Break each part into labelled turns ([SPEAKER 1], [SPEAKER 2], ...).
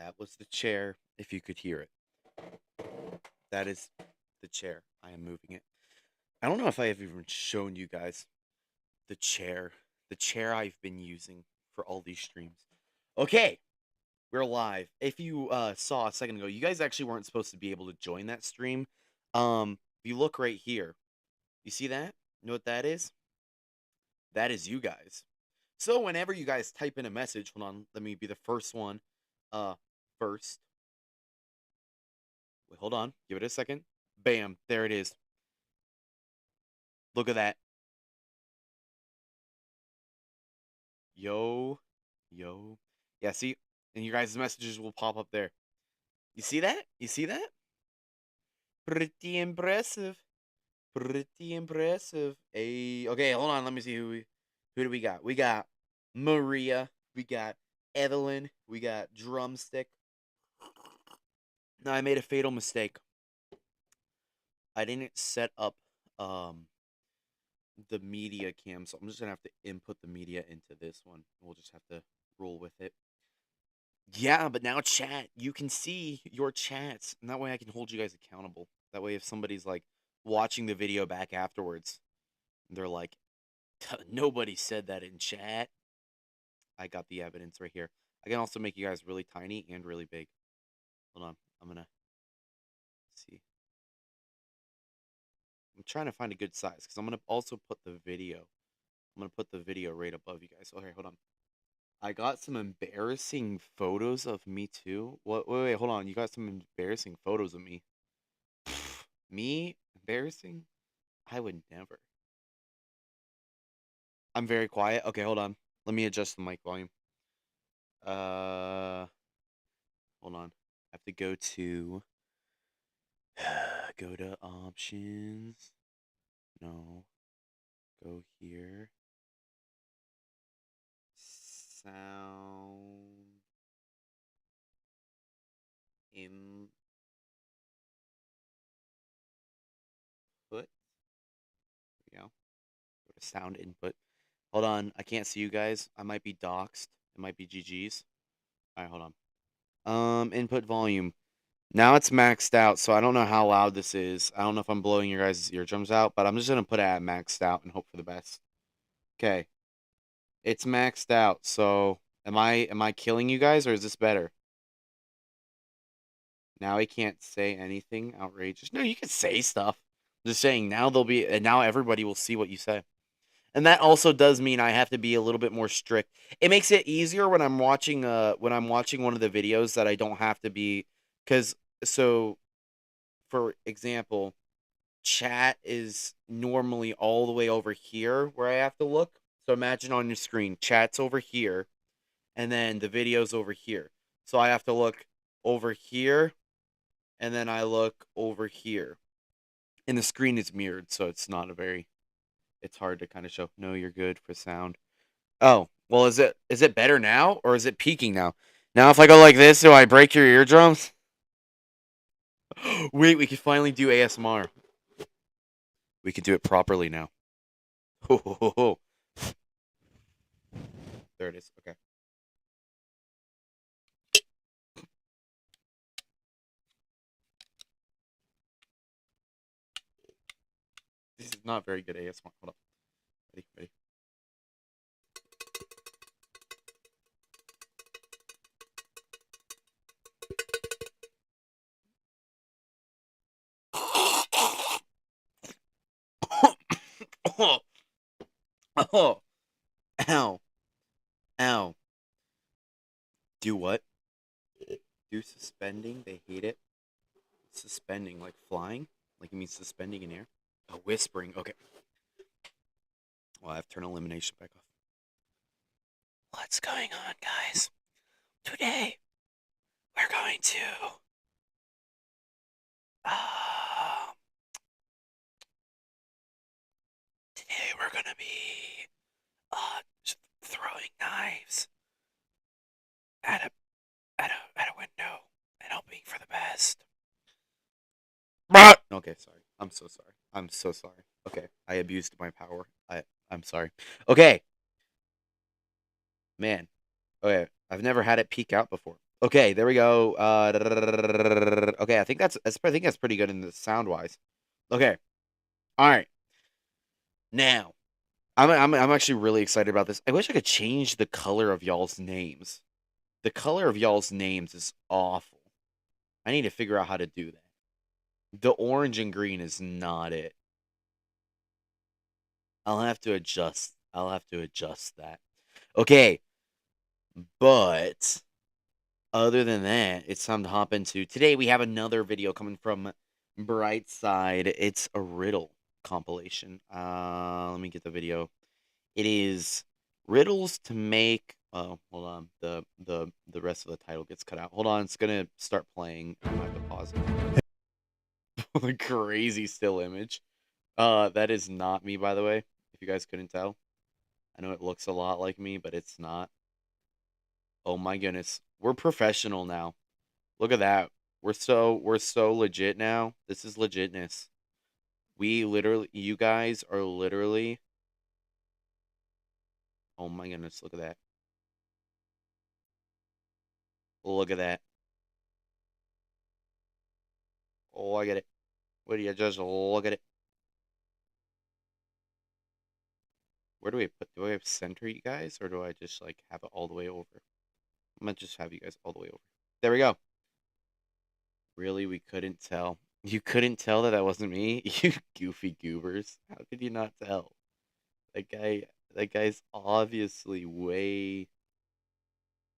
[SPEAKER 1] That was the chair, if you could hear it. That is the chair. I am moving it. I don't know if I have even shown you guys the chair. The chair I've been using for all these streams. Okay, we're live. If you saw a second ago, you guys actually weren't supposed to be able to join that stream. If you look right here, you see that? You know what that is? That is you guys. So whenever you guys type in a message, hold on, let me be the first one. First. Wait, hold on. Give it a second. Bam, there it is. Look at that. Yo. Yeah, see? And you guys' messages will pop up there. You see that? You see that? Pretty impressive. Pretty impressive. Hey, okay, hold on. Let me see who do we got? We got Maria. We got Evelyn. We got Drumstick. No, I made a fatal mistake. I didn't set up the media cam, so I'm just gonna have to input the media into this one. We'll just have to roll with it. Yeah, but now chat, you can see your chats, and that way I can hold you guys accountable. That way if somebody's like watching the video back afterwards, they're like, nobody said that in chat. I got the evidence right here. I can also make you guys really tiny and really big. Hold on, I'm gonna see. I'm trying to find a good size because I'm gonna also put the video. I'm gonna put the video right above you guys. Okay, hold on. I got some embarrassing photos of me too. What? Wait, hold on. You got some embarrassing photos of me. Me? Embarrassing? I would never. I'm very quiet. Okay, hold on. Let me adjust the mic volume. Hold on. I have to go to go to options. No. Go here. Sound. Input. There we go. Go to sound input. Hold on. I can't see you guys. I might be doxxed. It might be GG's. Alright, hold on. Input volume. Now it's maxed out, so I don't know how loud this is. I don't know if I'm blowing your guys' eardrums out, but I'm just gonna put it at maxed out and hope for the best. Okay. It's maxed out, so am I killing you guys or is this better? Now I can't say anything outrageous. No, you can say stuff. I'm just saying now now everybody will see what you say. And that also does mean I have to be a little bit more strict. It makes it easier when I'm watching one of the videos that I don't have to be so for example, chat is normally all the way over here where I have to look. So imagine on your screen, chat's over here and then the video's over here. So I have to look over here and then I look over here. And the screen is mirrored, so it's hard to kind of show. No, you're good for sound. Oh, well, is it better now or is it peaking now? Now if I go like this, do I break your eardrums? Wait, we can finally do ASMR. We can do it properly now. Ho, ho, ho, ho. There it is. Okay. This is not very good ASMR. Hold on. Ready. Oh, oh, ow, ow. Do what? Do suspending? They hate it. Suspending, like flying? Like you mean suspending in air? Oh, whispering. Okay. Well, I have to turn elimination back off. What's going on, guys? Today, we're going to today we're gonna be throwing knives at a window and hoping for the best. Okay, sorry. I'm so sorry. I'm so sorry. Okay, I abused my power. I'm sorry. Okay. Man. Okay, I've never had it peek out before. Okay, there we go. Okay, I think that's pretty good in the sound wise. Okay, all right. Now, I'm actually really excited about this. I wish I could change the color of y'all's names. The color of y'all's names is awful. I need to figure out how to do that. The orange and green is not it. I'll have to adjust. I'll have to adjust that. Okay, but other than that, it's time to hop into today. We have another video coming from Brightside. It's a riddle compilation. Let me get the video. It is riddles to make. Oh, hold on. The rest of the title gets cut out. Hold on. It's gonna start playing. I have to pause it. The crazy still image. That is not me, by the way. If you guys couldn't tell, I know it looks a lot like me, but it's not. Oh my goodness, we're professional now. Look at that. We're so legit now. This is legitness. We literally, you guys are literally. Oh my goodness, look at that. Look at that. Oh, I get it. What do you just look at it? Where do we put? Do I have center you guys, or do I just like have it all the way over? I'm gonna just have you guys all the way over. There we go. Really, we couldn't tell. You couldn't tell that that wasn't me, you goofy goobers. How could you not tell? That guy, that guy's obviously way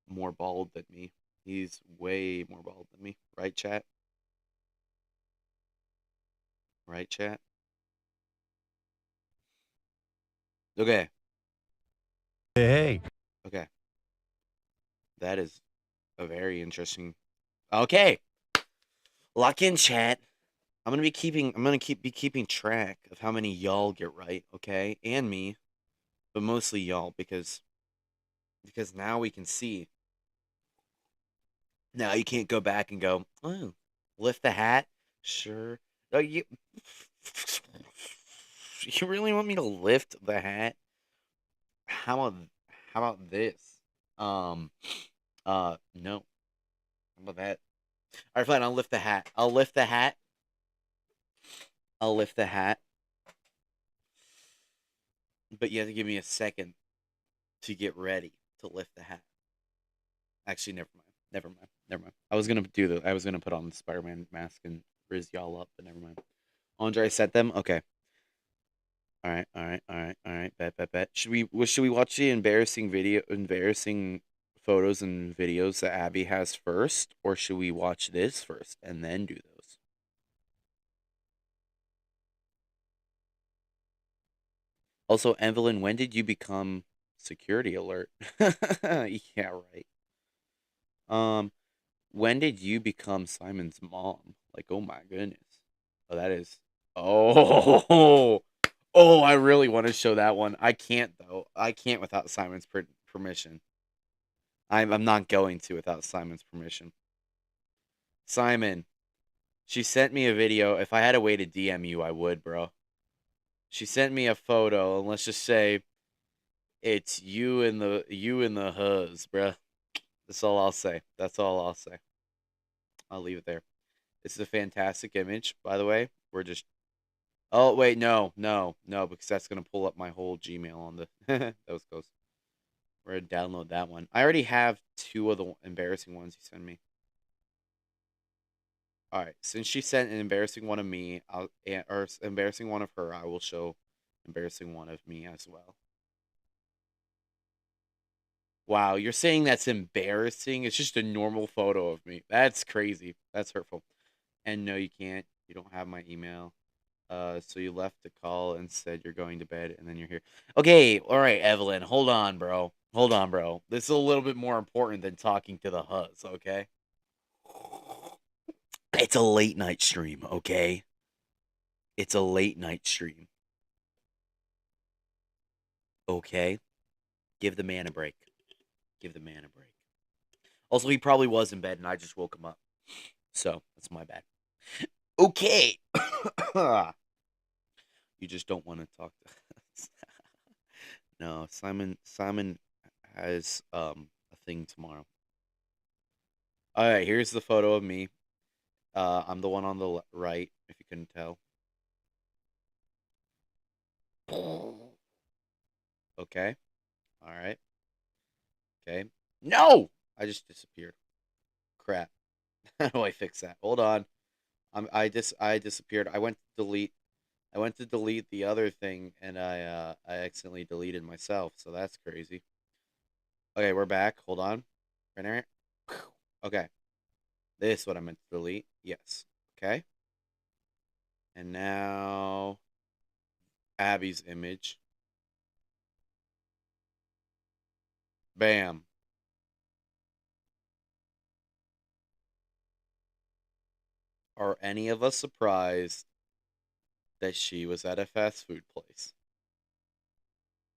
[SPEAKER 1] more bald than me. He's way more bald than me. Right, chat? Right, chat? Okay.
[SPEAKER 2] Hey.
[SPEAKER 1] Okay. That is a very interesting. Okay. Lock in, chat. I'm gonna be keeping track of how many y'all get right, okay? And me, but mostly y'all because now we can see. Now you can't go back and go, oh, lift the hat? Sure. Oh, you really want me to lift the hat? How about how about this? Um no. How about that? All right, fine. I'll lift the hat. I'll lift the hat. I'll lift the hat. But you have to give me a second to get ready to lift the hat. Actually, never mind. Never mind. Never mind. I was gonna put on the Spider-Man mask and riz y'all up, but never mind. Andre set them. Okay. All right. All right. All right. All right. Bet. Should we watch the embarrassing photos and videos that Abby has first, or should we watch this first and then do those? Also, Evelyn, when did you become security alert? Yeah, right. Um, when did you become Simon's mom? Like, oh my goodness. Oh, that is. Oh, oh, I really want to show that one. I can't though. I can't without Simon's permission. I'm not going to without Simon's permission. Simon, she sent me a video. If I had a way to DM you, I would, bro. She sent me a photo, and let's just say it's you and the huz, bro. That's all I'll say. That's all I'll say. I'll leave it there. This is a fantastic image, by the way. We're just. Oh wait, no, because that's gonna pull up my whole Gmail on the. That was close. We're gonna download that one. I already have two of the embarrassing ones you sent me. All right, since she sent an embarrassing one of me, or embarrassing one of her, I will show embarrassing one of me as well. Wow, you're saying that's embarrassing? It's just a normal photo of me. That's crazy. That's hurtful. And no, you can't. You don't have my email. So you left the call and said you're going to bed, and then you're here. Okay, all right, Evelyn, hold on, bro. Hold on, bro. This is a little bit more important than talking to the huz, okay? It's a late night stream, okay? It's a late night stream, okay? Give the man a break. Give the man a break. Also, he probably was in bed, and I just woke him up. So, that's my bad. Okay. You just don't want to talk to us. No, Simon has a thing tomorrow. All right, here's the photo of me. I'm the one on the right, if you couldn't tell. Okay. All right. Okay. No! I just disappeared. Crap. How do I fix that? Hold on. I disappeared. I went to delete the other thing and I accidentally deleted myself, so that's crazy. Okay, we're back. Hold on. Right there. Okay. This is what I meant to delete. Yes. Okay. And now Abby's image. Bam. Are any of us surprised that she was at a fast food place?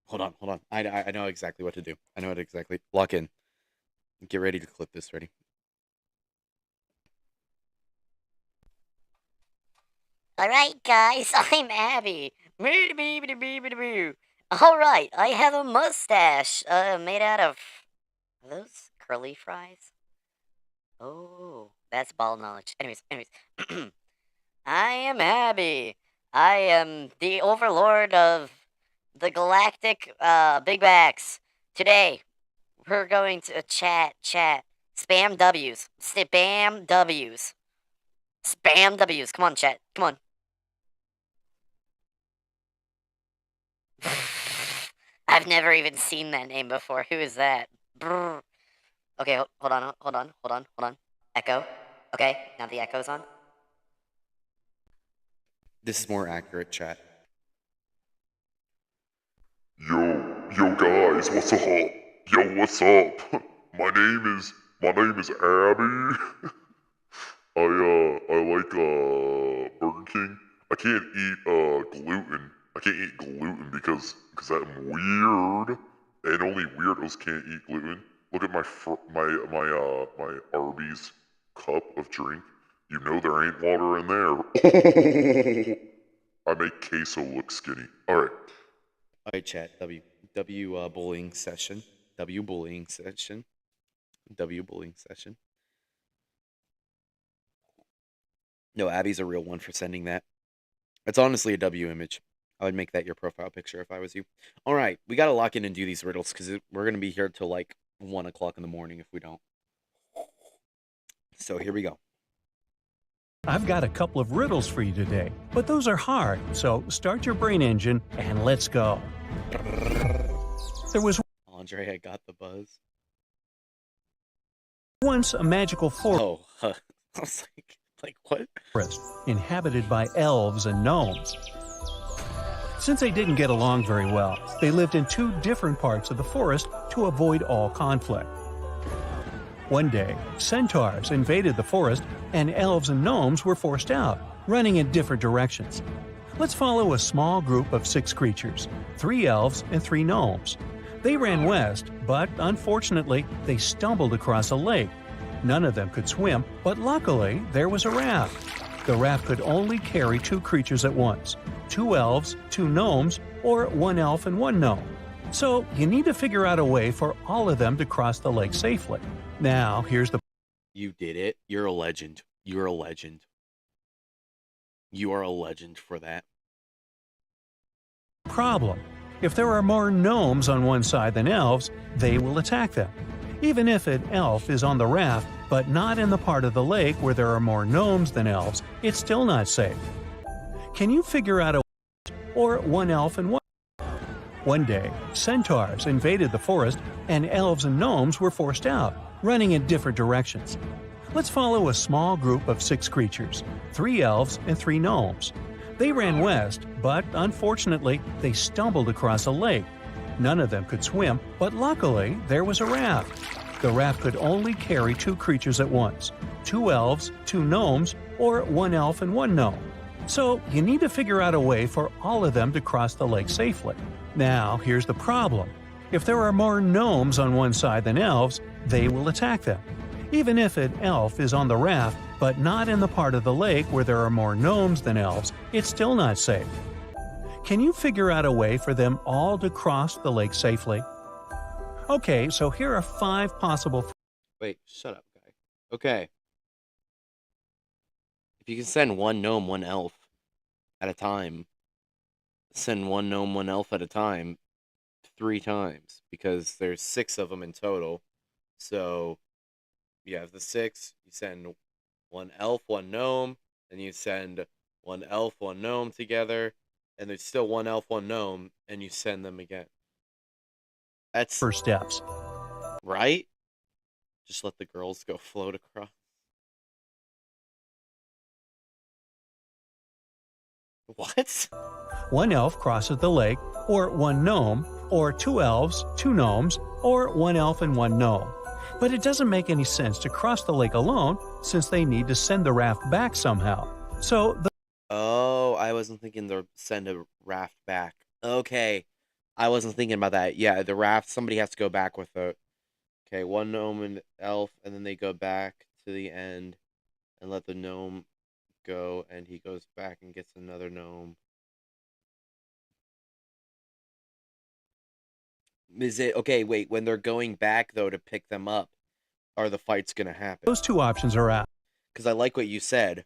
[SPEAKER 1] Hold on, hold on. I know exactly what to do. I know it exactly. Lock in. Get ready to clip this. Ready?
[SPEAKER 3] All right, guys, I'm Abby. All right, I have a mustache made out of are those curly fries? Oh, that's ball knowledge. Anyways, I am Abby. I am the overlord of the galactic Big Backs. Today, we're going to chat. Spam W's. Spam W's. Spam W's. Come on, chat. Come on. I've never even seen that name before. Who is that? Brr. Okay, hold on. Echo. Okay, now the echo's on.
[SPEAKER 1] This is more accurate, chat.
[SPEAKER 4] Yo guys, what's up? Yo, what's up? My name is Abby. I like Burger King. I can't eat gluten. I can't eat gluten because I'm weird, and only weirdos can't eat gluten. Look at my Arby's cup of drink. You know there ain't water in there. I make queso look skinny. All right.
[SPEAKER 1] All right, chat. W bullying session. W bullying session. W bullying session. No, Abby's a real one for sending that. It's honestly a W image. I would make that your profile picture if I was you. All right, we gotta lock in and do these riddles because we're gonna be here till like 1 o'clock in the morning if we don't. So here we go.
[SPEAKER 2] I've got a couple of riddles for you today, but those are hard, so start your brain engine and let's go. There was
[SPEAKER 1] Andre, I got the buzz.
[SPEAKER 2] once a magical
[SPEAKER 1] Oh, I was like what?
[SPEAKER 2] forest inhabited by elves and gnomes. Since they didn't get along very well, they lived in two different parts of the forest to avoid all conflict. One day, centaurs invaded the forest, and elves and gnomes were forced out, running in different directions. Let's follow a small group of 6 creatures, 3 elves and 3 gnomes. They ran west, but unfortunately, they stumbled across a lake. None of them could swim, but luckily, there was a raft. The raft could only carry 2 creatures at once, 2 elves, 2 gnomes, or 1 elf and 1 gnome. So you need to figure out a way for all of them to cross the lake safely. Now, here's the
[SPEAKER 1] You did it. You're a legend. You're a legend. You are a legend for that.
[SPEAKER 2] problem. If there are more gnomes on one side than elves, they will attack them. Even if an elf is on the raft, but not in the part of the lake where there are more gnomes than elves, it's still not safe. Can you figure out a or 1 elf and 1? One day, centaurs invaded the forest, and elves and gnomes were forced out, running in different directions. Let's follow a small group of 6 creatures, 3 elves and 3 gnomes. They ran west, but unfortunately, they stumbled across a lake. None of them could swim, but luckily, there was a raft. The raft could only carry 2 creatures at once, 2 elves, 2 gnomes, or 1 elf and 1 gnome. So you need to figure out a way for all of them to cross the lake safely. Now, here's the problem. If there are more gnomes on one side than elves, they will attack them. Even if an elf is on the raft, but not in the part of the lake where there are more gnomes than elves, it's still not safe. Can you figure out a way for them all to cross the lake safely? Okay, so here are 5 possible
[SPEAKER 1] Wait, shut up, guy. Okay. If you can send one gnome, one elf at a time, send one gnome, one elf at a time 3 times because there's 6 of them in total. So you have the 6, you send one elf, one gnome, and you send one elf, one gnome together, and there's still one elf, one gnome, and you send them again. That's
[SPEAKER 2] First steps.
[SPEAKER 1] right. Just let the girls go float across. What?
[SPEAKER 2] One elf crosses the lake, or one gnome, or 2 elves, 2 gnomes, or 1 elf and 1 gnome. But it doesn't make any sense to cross the lake alone since they need to send the raft back somehow. So the
[SPEAKER 1] Oh, I wasn't thinking to send a raft back. Okay. I wasn't thinking about that. Yeah, the raft, somebody has to go back with it. Okay, one gnome and elf, and then they go back to the end and let the gnome go, and he goes back and gets another gnome. Is it okay? Wait, when they're going back though to pick them up, are the fights gonna happen?
[SPEAKER 2] those 2 options are out.
[SPEAKER 1] Because I like what you said.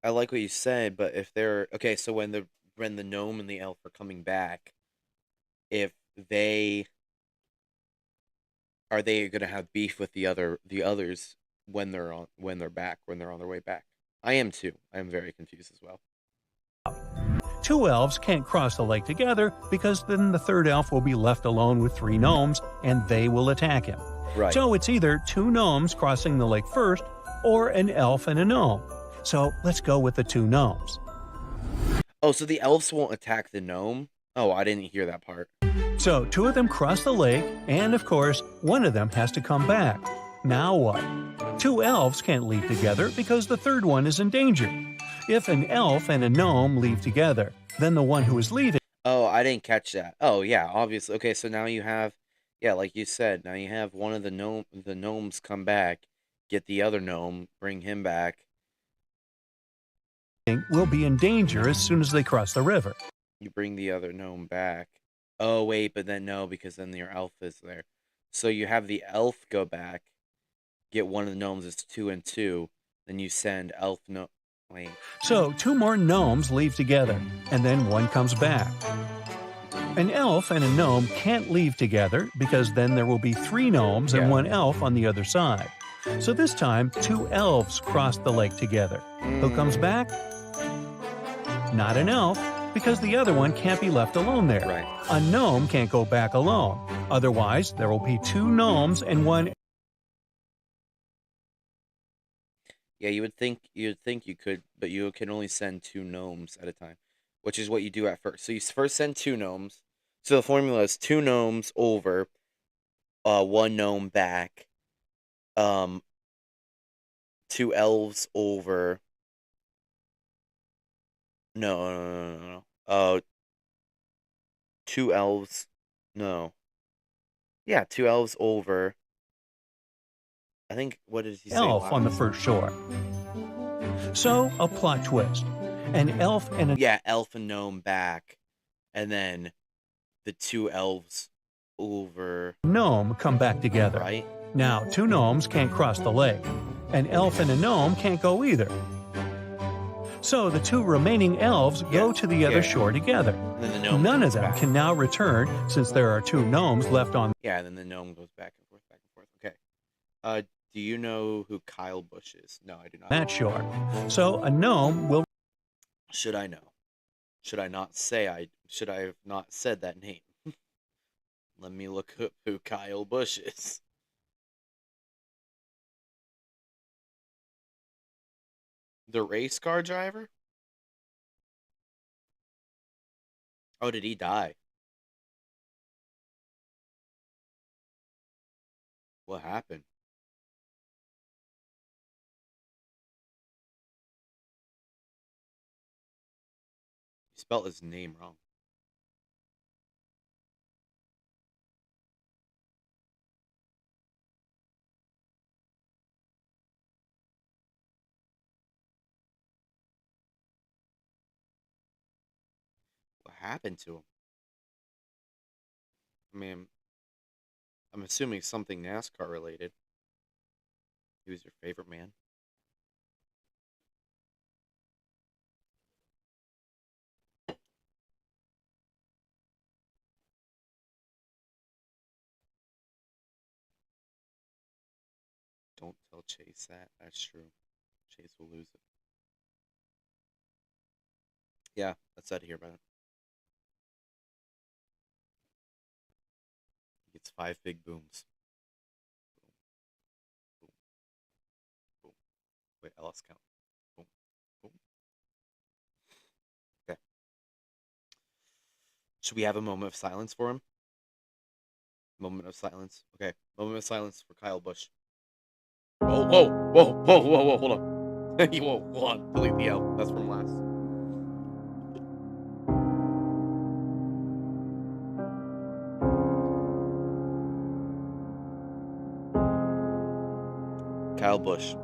[SPEAKER 1] I like what you said, but if they're okay, so when the gnome and the elf are coming back, if they are they gonna have beef with the others when they're back when they're on their way back? I am too. I am very confused as well.
[SPEAKER 2] 2 elves can't cross the lake together because then the 3rd elf will be left alone with 3 gnomes and they will attack him.
[SPEAKER 1] Right.
[SPEAKER 2] So it's either 2 gnomes crossing the lake first or an elf and a gnome. So let's go with the 2 gnomes.
[SPEAKER 1] Oh, so the elves won't attack the gnome? Oh, I didn't hear that part.
[SPEAKER 2] So 2 of them cross the lake, and of course, one of them has to come back. Now what? 2 elves can't leave together because the 3rd one is in danger. If an elf and a gnome leave together, then the one who is leaving.
[SPEAKER 1] Oh, I didn't catch that. Oh, yeah, obviously. Okay, so now you have, yeah, like you said, now you have one of the gnomes come back, get the other gnome, bring him back.
[SPEAKER 2] Will be in danger as soon as they cross the river.
[SPEAKER 1] You bring the other gnome back. Oh, wait, but then no, because then your elf is there. So you have the elf go back, get one of the gnomes, it's 2 and 2, then you send elf no. Wait.
[SPEAKER 2] So 2 more gnomes leave together, and then one comes back. An elf and a gnome can't leave together because then there will be 3 gnomes and 1 elf on the other side. So this time, 2 elves cross the lake together. Who comes back? Not an elf, because the other one can't be left alone there.
[SPEAKER 1] Right.
[SPEAKER 2] A gnome can't go back alone. Otherwise, there will be 2 gnomes and 1.
[SPEAKER 1] Yeah, you'd think you could, but you can only send 2 gnomes at a time, which is what you do at first. So you first send 2 gnomes. So the formula is 2 gnomes over, 1 gnome back, 2 elves over. No. 2 elves. No. Yeah, 2 elves over. I think, what did he say?
[SPEAKER 2] Elf on the first shore. So, a plot twist. An elf and a
[SPEAKER 1] Yeah, elf and gnome back, and then the 2 elves over.
[SPEAKER 2] gnome come back together.
[SPEAKER 1] Right?
[SPEAKER 2] Now, 2 gnomes can't cross the lake. An elf and a gnome can't go either. So the 2 remaining elves go to the other shore together.
[SPEAKER 1] And then the gnome
[SPEAKER 2] None of
[SPEAKER 1] comes
[SPEAKER 2] them
[SPEAKER 1] back.
[SPEAKER 2] can now return since there are 2 gnomes left on
[SPEAKER 1] Yeah, and then the gnome goes back and forth, back and forth. Okay. Do you know who Kyle Bush is? No, I do not.
[SPEAKER 2] that shore. So a gnome will
[SPEAKER 1] Should I know? Should I not say should I have not said that name? Let me look up who Kyle Bush is. The race car driver? Oh, did he die? What happened? You spelled his name wrong. What happened to him? I mean, I'm assuming something NASCAR related. He was your favorite man. Don't tell Chase that. That's true. Chase will lose it. Yeah, that's sad to hear about it. He gets 5 big booms. Boom, boom, boom. Wait, I lost count. Boom, boom. Okay. Should we have a moment of silence for him? Moment of silence. Okay. Moment of silence for Kyle Busch. Whoa, whoa, whoa, whoa, whoa, whoa, hold on. Whoa, hold on. Delete the L. That's from last. Kyle Busch.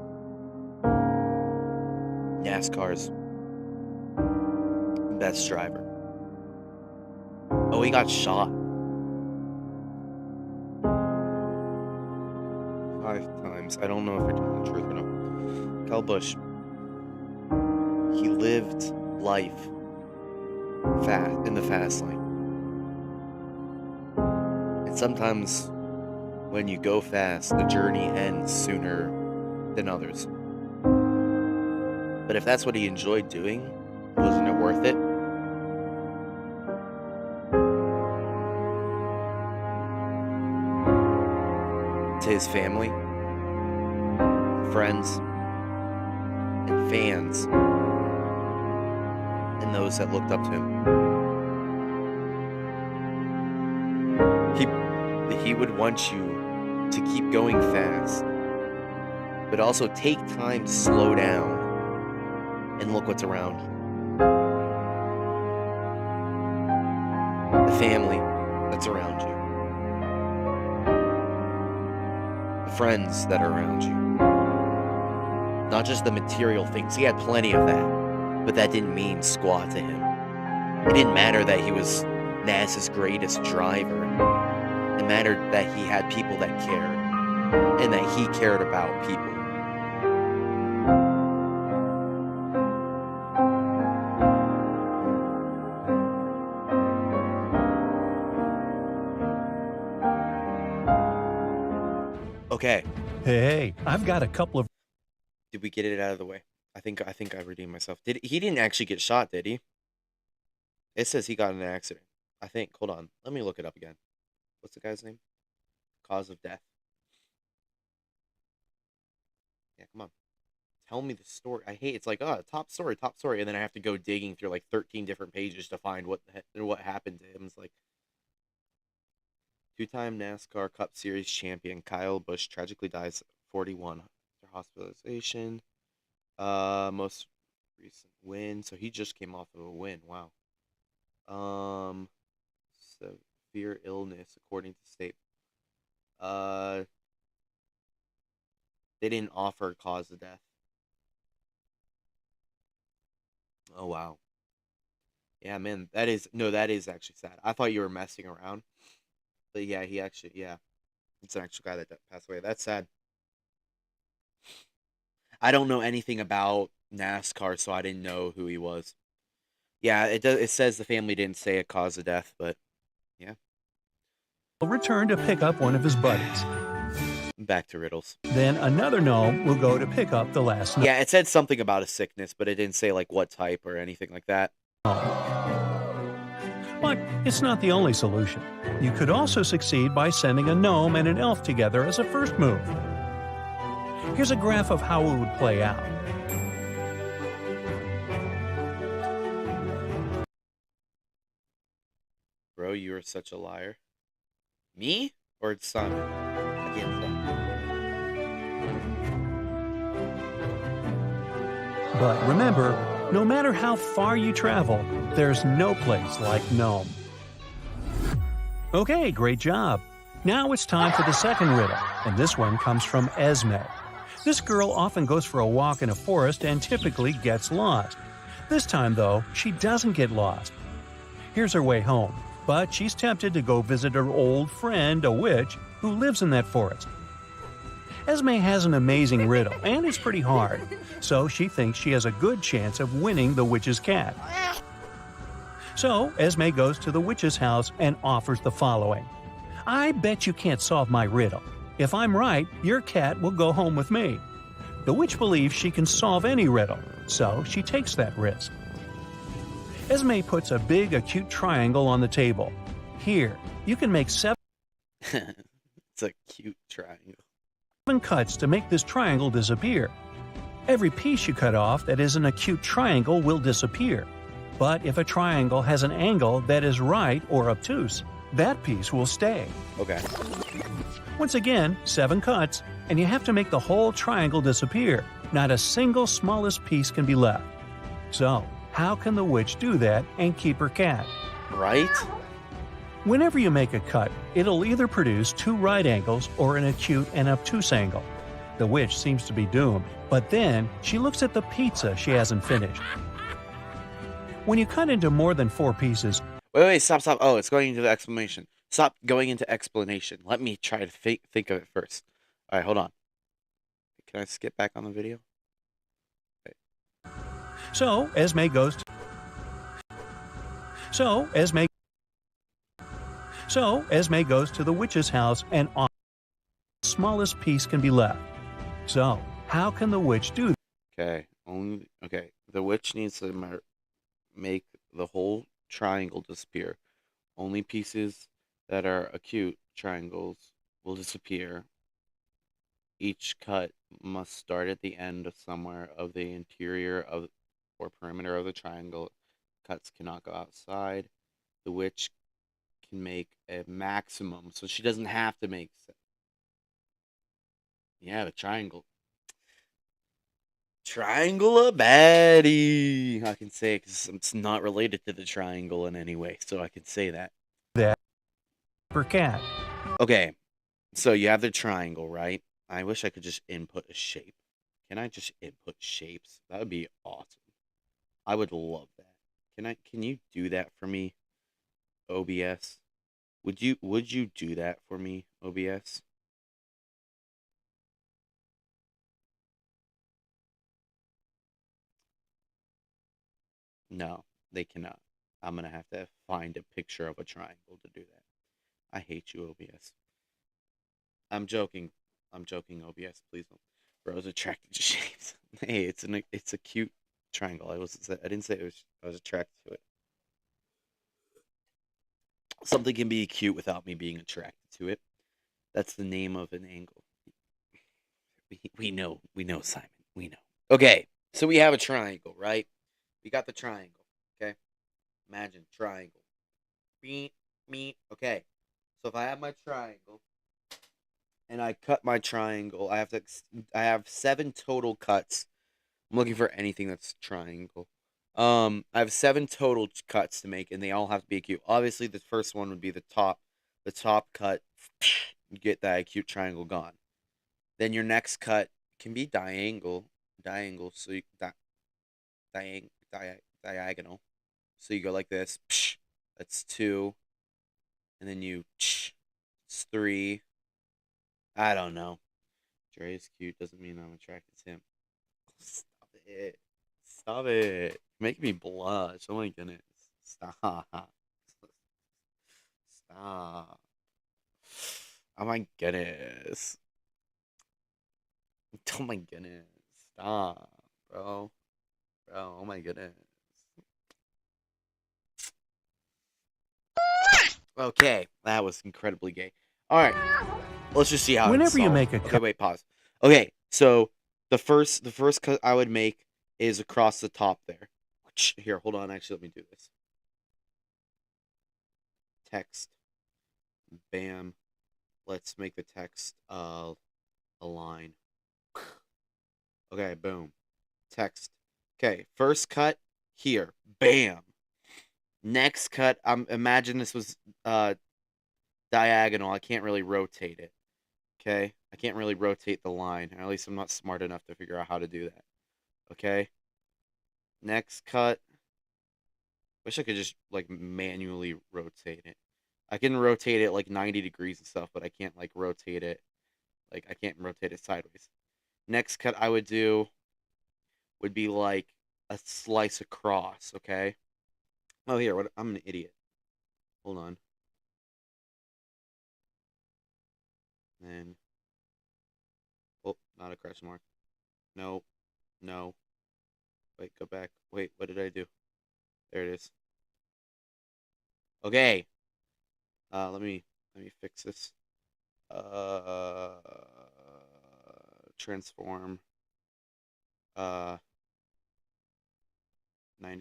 [SPEAKER 1] NASCAR's best driver. Oh, he got shot 5 times. I don't know if you're telling the truth or not. Kyle Busch. He lived life fast in the fast lane. And sometimes when you go fast, the journey ends sooner than others. But if that's what he enjoyed doing, wasn't it worth it? To his family, friends, and fans, and those that looked up to him. He would want you to keep going fast, but also take time to slow down and look what's around you. The family that's around you. The friends that are around you. Not just the material things. He had plenty of that, but that didn't mean squat to him. It didn't matter that he was NASA's greatest driver. It mattered that he had people that cared, and that he cared about people. Okay.
[SPEAKER 2] Hey, I've got a couple of...
[SPEAKER 1] Did we get it out of the way? I think I redeemed myself. He didn't actually get shot, did he? It says he got in an accident. I think. Hold on. Let me look it up again. What's the guy's name? Cause of death. Yeah, come on. Tell me the story. I hate it's like, oh, top story, and then I have to go digging through like 13 different pages to find what happened to him. It's like 2-time NASCAR Cup Series champion Kyle Busch tragically dies at 41 after hospitalization. Most recent win. So he just came off of a win. Wow. Severe illness according to state. They didn't offer cause of death. Oh wow. Yeah, man, that is actually sad. I thought you were messing around. But yeah, it's an actual guy that passed away. That's sad. I don't know anything about NASCAR, so I didn't know who he was. Yeah, it says the family didn't say a cause of death, but yeah.
[SPEAKER 2] will return to pick up one of his buddies.
[SPEAKER 1] Back to riddles.
[SPEAKER 2] Then another gnome will go to pick up the last gnome.
[SPEAKER 1] Yeah, it said something about a sickness, but it didn't say like what type or anything like that.
[SPEAKER 2] But it's not the only solution. You could also succeed by sending a gnome and an elf together as a first move. Here's a graph of how it would play out.
[SPEAKER 1] Bro, you are such a liar. Me? Or Simon? Against them.
[SPEAKER 2] But remember, no matter how far you travel, there's no place like Nome. Okay, great job. Now it's time for the second riddle, and this one comes from Esme. This girl often goes for a walk in a forest and typically gets lost. This time, though, she doesn't get lost. Here's her way home, but she's tempted to go visit her old friend, a witch, who lives in that forest. Esme has an amazing riddle, and it's pretty hard, so she thinks she has a good chance of winning the witch's cat. So, Esme goes to the witch's house and offers the following. I bet you can't solve my riddle. If I'm right, your cat will go home with me. The witch believes she can solve any riddle, so she takes that risk. Esme puts a big acute triangle on the table. Here, you can make 7
[SPEAKER 1] It's a cute triangle.
[SPEAKER 2] cuts to make this triangle disappear. Every piece you cut off that is an acute triangle will disappear. But if a triangle has an angle that is right or obtuse, that piece will stay.
[SPEAKER 1] Okay.
[SPEAKER 2] Once again, 7 cuts, and you have to make the whole triangle disappear. Not a single smallest piece can be left. So, how can the witch do that and keep her cat?
[SPEAKER 1] Right?
[SPEAKER 2] Whenever you make a cut, it'll either produce 2 right angles or an acute and obtuse angle. The witch seems to be doomed, but then she looks at the pizza she hasn't finished. When you cut into more than 4 pieces,
[SPEAKER 1] Wait, stop. Oh, it's going into the explanation. Stop going into explanation. Let me try to think of it first. All right, hold on. Can I skip back on the video?
[SPEAKER 2] so Esme goes to the witch's house and the smallest piece can be left. So, how can the witch do that?
[SPEAKER 1] Okay. The witch needs to make the whole triangle disappear. Only pieces that are acute triangles will disappear. Each cut must start at the end of somewhere of the interior of or perimeter of the triangle. Cuts cannot go outside. The witch can make a maximum, so she doesn't have to make. Yeah, the triangle. Triangle a baddie. I can say it because it's not related to the triangle in any way, so I can say that.
[SPEAKER 2] Per cat?
[SPEAKER 1] Okay, so you have the triangle, right? I wish I could just input a shape. Can I just input shapes? That would be awesome. I would love that. Can you do that for me, OBS? Would you do that for me, OBS? No, they cannot. I'm gonna have to find a picture of a triangle to do that. I hate you, OBS. I'm joking. OBS. Please don't. Bros attracted to shapes. Hey, it's a cute triangle. I didn't say I was attracted to it. Something can be cute without me being attracted to it. That's the name of an angle. We know, Simon. We know. Okay, so we have a triangle, right? We got the triangle. Okay, imagine triangle. Me. Okay, so if I have my triangle and I cut my triangle, I have 7 total cuts. I'm looking for anything that's triangle. I have 7 total cuts to make, and they all have to be acute. Obviously, the first one would be the top cut. You get that acute triangle gone. Then your next cut can be diagonal. So you diagonal. So you go like this. That's 2, and then it's 3. I don't know. Dre is cute doesn't mean I'm attracted to him. Stop it. Make me blush. Oh my goodness. Stop. Oh my goodness. Oh my goodness. Stop, bro. Oh my goodness. Okay, that was incredibly gay. All right, let's just see how.
[SPEAKER 2] Whenever you
[SPEAKER 1] solved.
[SPEAKER 2] make a
[SPEAKER 1] Okay,
[SPEAKER 2] cut,
[SPEAKER 1] wait, pause. Okay, so the first cut I would make is across the top there. Here, hold on. Actually, let me do this. Text. Bam. Let's make the text a line. Okay, boom. Text. Okay, first cut here. Bam. Next cut. Imagine this was diagonal. I can't really rotate it. Okay, I can't really rotate the line. Or at least I'm not smart enough to figure out how to do that. Okay. Next cut. Wish I could just like manually rotate it. I can rotate it like 90 degrees and stuff, but I can't like rotate it. Like I can't rotate it sideways. Next cut I would do would be like a slice across, okay? Oh, here, what? I'm an idiot. Hold on. And oh, not a question mark. No, no. Wait, go back. Wait, what did I do? There it is. Okay. Let me fix this. Transform. 90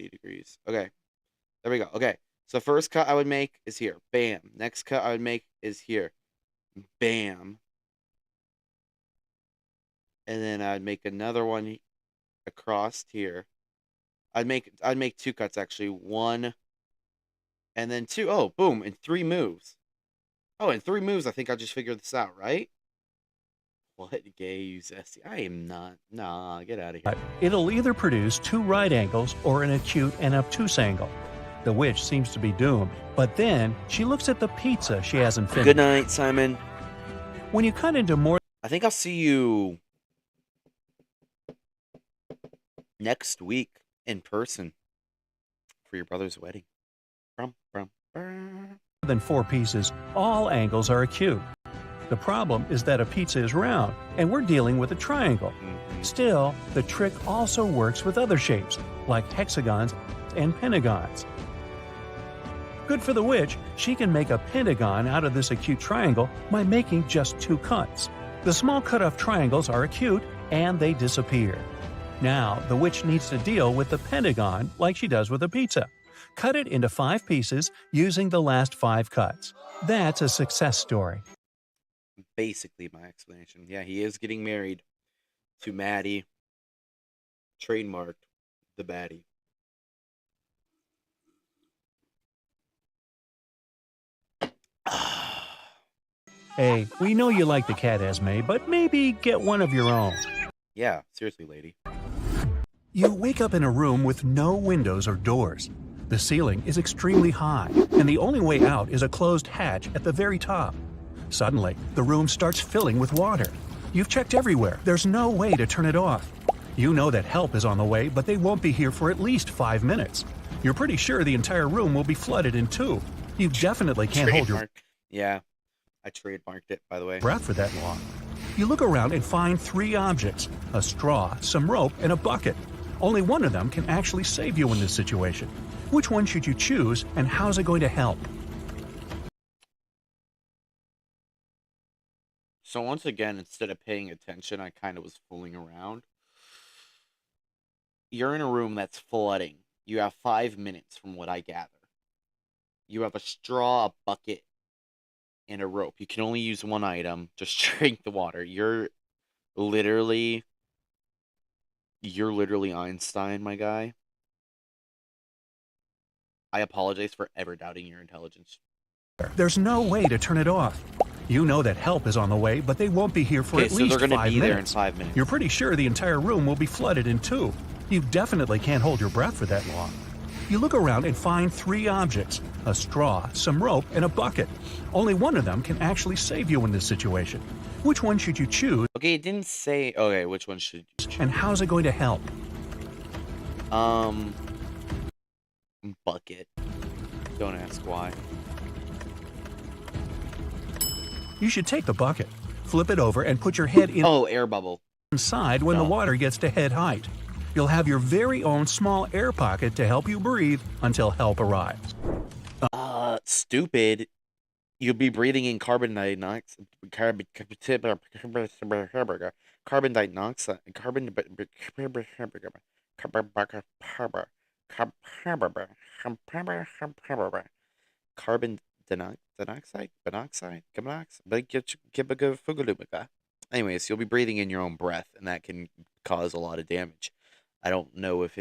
[SPEAKER 1] degrees. Okay. There we go. Okay. So first cut I would make is here. Bam. Next cut I would make is here. Bam. And then I'd make another one across here. I'd make two cuts actually. One and then two. Oh, boom, in 3 moves. Oh, in 3 moves I think I just figured this out, right? What gay you zesty? I am not. Nah, get out of here.
[SPEAKER 2] It'll either produce 2 right angles or an acute and obtuse angle. The witch seems to be doomed, but then she looks at the pizza she hasn't finished.
[SPEAKER 1] Good night, Simon.
[SPEAKER 2] When you cut into more
[SPEAKER 1] I think I'll see you next week in person for your brother's wedding.
[SPEAKER 2] than 4 pieces, all angles are acute. The problem is that a pizza is round, and we're dealing with a triangle. Still, the trick also works with other shapes, like hexagons and pentagons. Good for the witch, she can make a pentagon out of this acute triangle by making just 2 cuts. The small cut-off triangles are acute, and they disappear. Now, the witch needs to deal with the pentagon like she does with a pizza. Cut it into 5 pieces using the last 5 cuts. That's a success story.
[SPEAKER 1] Basically, my explanation. Yeah, he is getting married to Maddie, trademarked the baddie.
[SPEAKER 2] Hey, we know you like the cat, Esme, but maybe get one of your own.
[SPEAKER 1] Yeah, seriously, lady.
[SPEAKER 2] You wake up in a room with no windows or doors. The ceiling is extremely high, and the only way out is a closed hatch at the very top. Suddenly, the room starts filling with water. You've checked everywhere. There's no way to turn it off. You know that help is on the way, but they won't be here for at least 5 minutes. You're pretty sure the entire room will be flooded in 2. You definitely can't hold your
[SPEAKER 1] Yeah, I trademarked it, by the way.
[SPEAKER 2] breath for that long. You look around and find 3 objects: a straw, some rope, and a bucket. Only one of them can actually save you in this situation. Which one should you choose, and how's it going to help?
[SPEAKER 1] So once again, instead of paying attention, I kind of was fooling around. You're in a room that's flooding. You have 5 minutes from what I gather. You have a straw, a bucket, and a rope. You can only use one item. Just drink the water. You're literally Einstein, my guy. I apologize for ever doubting your intelligence.
[SPEAKER 2] There's no way to turn it off. You know that help is on the way, but they won't be here for
[SPEAKER 1] Okay,
[SPEAKER 2] at
[SPEAKER 1] so
[SPEAKER 2] least
[SPEAKER 1] they're
[SPEAKER 2] 5
[SPEAKER 1] gonna be there in
[SPEAKER 2] minutes.
[SPEAKER 1] 5 minutes.
[SPEAKER 2] You're pretty sure the entire room will be flooded in 2. You definitely can't hold your breath for that long. You look around and find 3 objects: a straw, some rope, and a bucket. Only one of them can actually save you in this situation. Which one should you choose,
[SPEAKER 1] Okay, it didn't say. Okay, which one should you choose?
[SPEAKER 2] and how's it going to help?
[SPEAKER 1] Bucket. Don't ask why.
[SPEAKER 2] You should take the bucket, flip it over, and put your head
[SPEAKER 1] Oh, air bubble.
[SPEAKER 2] inside when the
[SPEAKER 1] No.
[SPEAKER 2] water gets to head height. You'll have your very own small air pocket to help you breathe until help arrives.
[SPEAKER 1] Stupid. You'll be breathing in carbon dioxide. Carbon dioxide. Carbon dioxide. Anyways, you'll be breathing in your own breath, and that can cause a lot of damage. I don't know if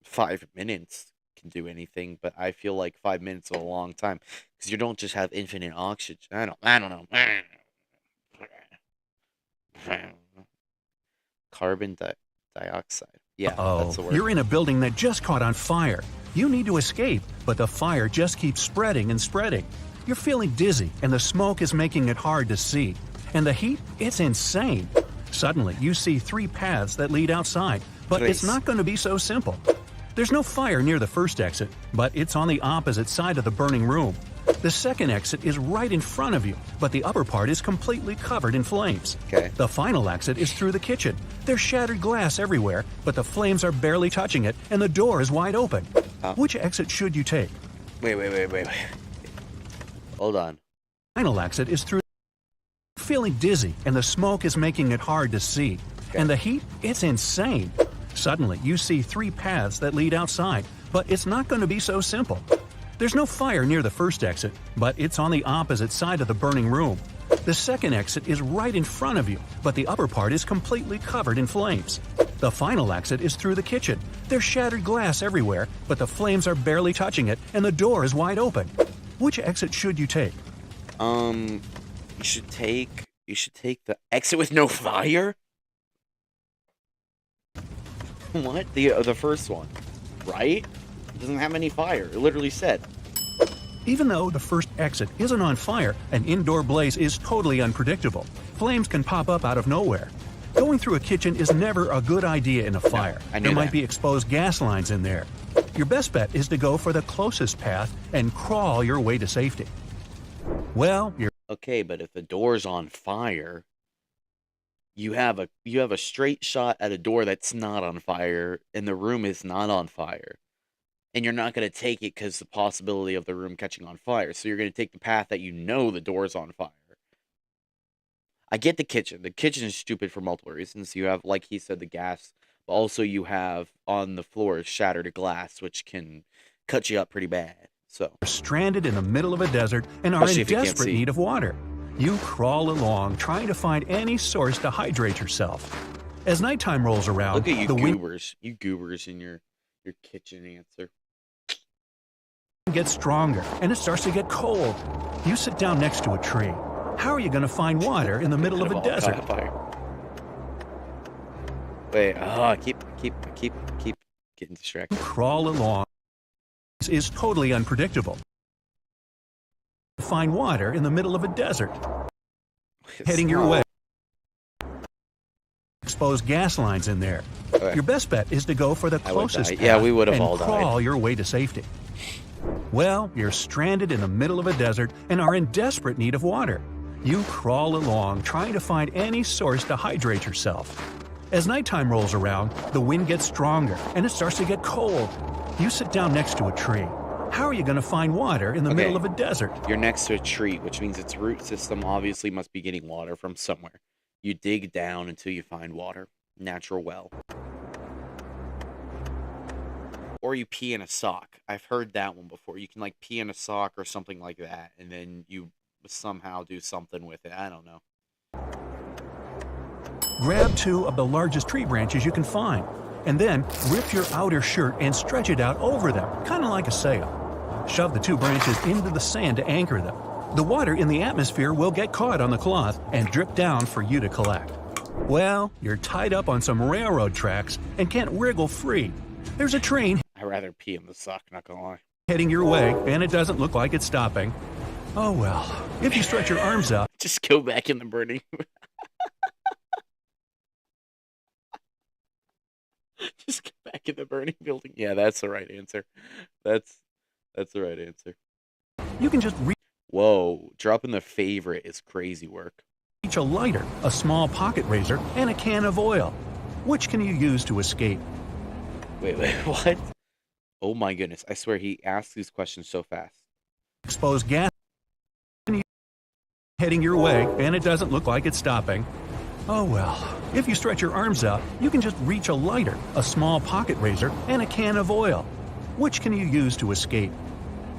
[SPEAKER 1] 5 minutes can do anything, but I feel like 5 minutes is a long time because you don't just have infinite oxygen. I don't know. Carbon dioxide. Yeah, that's
[SPEAKER 2] Oh,
[SPEAKER 1] the word.
[SPEAKER 2] you're in a building that just caught on fire. You need to escape, but the fire just keeps spreading and spreading. You're feeling dizzy, and the smoke is making it hard to see. And the heat, it's insane. Suddenly, you see 3 paths that lead outside, but it's
[SPEAKER 1] Nice.
[SPEAKER 2] not going to be so simple. There's no fire near the first exit, but it's on the opposite side of the burning room. The second exit is right in front of you, but the upper part is completely covered in flames.
[SPEAKER 1] Okay.
[SPEAKER 2] The final exit is through the kitchen. There's shattered glass everywhere, but the flames are barely touching it, and the door is wide open. Which exit should you take?
[SPEAKER 1] Wait. Hold on.
[SPEAKER 2] Final exit is through. Feeling dizzy, and the smoke is making it hard to see. And the heat, it's insane. Suddenly, you see 3 paths that lead outside, but it's not going to be so simple. There's no fire near the first exit, but it's on the opposite side of the burning room. The second exit is right in front of you, but the upper part is completely covered in flames. The final exit is through the kitchen. There's shattered glass everywhere, but the flames are barely touching it, and the door is wide open. Which exit should you take?
[SPEAKER 1] You should take the exit with no fire? What? The first one, right? It doesn't have any fire. It literally said.
[SPEAKER 2] Even though the first exit isn't on fire, an indoor blaze is totally unpredictable. Flames can pop up out of nowhere. Going through a kitchen is never a good idea in a fire.
[SPEAKER 1] I knew
[SPEAKER 2] There might
[SPEAKER 1] that.
[SPEAKER 2] be exposed gas lines in there. Your best bet is to go for the closest path and crawl your way to safety. Well, you're
[SPEAKER 1] Okay, but if the door's on fire, you have a straight shot at a door that's not on fire, and the room is not on fire. And you're not going to take it because the possibility of the room catching on fire. So you're going to take the path that you know the door's on fire. I get the kitchen. The kitchen is stupid for multiple reasons. You have, like he said, the gas, but also you have on the floor shattered glass, which can cut you up pretty bad. So
[SPEAKER 2] stranded in the middle of a desert and are
[SPEAKER 1] Especially
[SPEAKER 2] in
[SPEAKER 1] if you can't
[SPEAKER 2] desperate
[SPEAKER 1] see.
[SPEAKER 2] need of water. You crawl along, trying to find any source to hydrate yourself. As nighttime rolls around,
[SPEAKER 1] look at you
[SPEAKER 2] the wind
[SPEAKER 1] goobers. You goobers in your kitchen answer.
[SPEAKER 2] gets stronger and it starts to get cold. You sit down next to a tree. How are you going to find water in the middle of a
[SPEAKER 1] Could've all caught
[SPEAKER 2] desert?
[SPEAKER 1] fire. Wait, I keep getting distracted.
[SPEAKER 2] Crawl along. This is totally unpredictable. Find water in the middle of a desert. Heading your way. Exposed gas lines in there.
[SPEAKER 1] Okay.
[SPEAKER 2] Your best bet is to go for the
[SPEAKER 1] I would
[SPEAKER 2] closest
[SPEAKER 1] die.
[SPEAKER 2] path
[SPEAKER 1] Yeah, we would have
[SPEAKER 2] and
[SPEAKER 1] all died.
[SPEAKER 2] crawl your way to safety. Well, you're stranded in the middle of a desert and are in desperate need of water. You crawl along, trying to find any source to hydrate yourself. As nighttime rolls around, the wind gets stronger and it starts to get cold. You sit down next to a tree. How are you going to find water in the middle of a desert?
[SPEAKER 1] You're next to a tree, which means its root system obviously must be getting water from somewhere. You dig down until you find water. Natural well. Or you pee in a sock. I've heard that one before. You can like pee in a sock or something like that, and then you somehow do something with it. I don't know.
[SPEAKER 2] Grab 2 of the largest tree branches you can find, and then rip your outer shirt and stretch it out over them, kind of like a sail. Shove the 2 branches into the sand to anchor them. The water in the atmosphere will get caught on the cloth and drip down for you to collect. Well, you're tied up on some railroad tracks and can't wriggle free. There's a train
[SPEAKER 1] I'd rather pee in the sock, not gonna lie.
[SPEAKER 2] heading your way, and it doesn't look like it's stopping. Oh well, if you stretch your arms out,
[SPEAKER 1] Just go back in the burning. Just go back in the burning building. Yeah, that's the right answer. That's the right answer.
[SPEAKER 2] you can just
[SPEAKER 1] Whoa, dropping the favorite is crazy work.
[SPEAKER 2] reach a lighter, a small pocket razor, and a can of oil. Which can you use to escape?
[SPEAKER 1] Wait, what? Oh my goodness, I swear he asks these questions so fast.
[SPEAKER 2] Exposed gas heading your way, and it doesn't look like it's stopping. Oh well, if you stretch your arms out, you can just reach a lighter, a small pocket razor, and a can of oil. Which can you use to escape?